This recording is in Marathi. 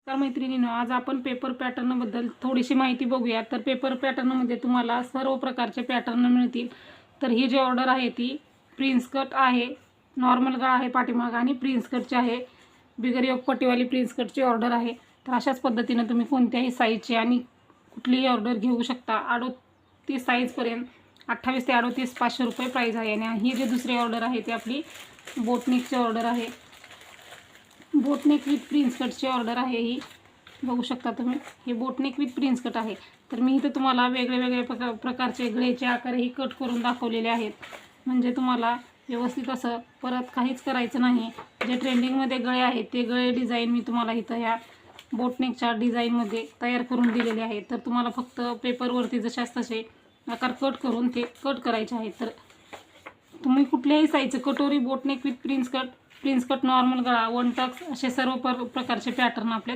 तर मैत्रिणींनो, आज आपण पेपर पॅटर्नबद्दल थोडीशी माहिती बघूया. तर पेपर पॅटर्नमध्ये तुम्हाला सर्व प्रकारचे पॅटर्न मिळतील. तर ही जी ऑर्डर आहे ती प्रिन्स कट आहे, नॉर्मल गळा आहे पाठीमाग आणि प्रिन्स कटची आहे, बिगर योगपट्टीवाली प्रिन्स कटची ऑर्डर आहे. तर अशाच पद्धतीने तुम्ही कोणत्याही साईजची आणि कुठलीही ऑर्डर घेऊ शकता. 38 साईजपर्यंत 28 ते 38 500 रुपये प्राईज आहे. आणि ही जी दुसरी ऑर्डर आहे ती आपली बोटनेकची ऑर्डर आहे. बोटनेक विथ प्रिन्स कटची ऑर्डर आहे. ही बघू शकता तुम्ही, हे बोटनेक विथ प्रिन्स कट आहे. तर मी इथं तुम्हाला वेगळे प्रकारचे गळेचे आकारही कट करून दाखवलेले आहेत, म्हणजे तुम्हाला व्यवस्थित असं परत काहीच करायचं नाही. जे ट्रेंडिंगमध्ये गळे आहेत ते गळे डिझाईन मी तुम्हाला इथं ह्या बोटनेकच्या डिझाईनमध्ये तयार करून दिलेले आहेत. तर तुम्हाला फक्त पेपरवरती जशाच तसे आकार कट करून ते कट करायचे आहेत. तर तुम्ही कुठल्याही साईजचं कटोरी, boatneck with prince cut normal गळा, वन टक्स असे सर्व प्रकारचे पॅटर्न आपल्या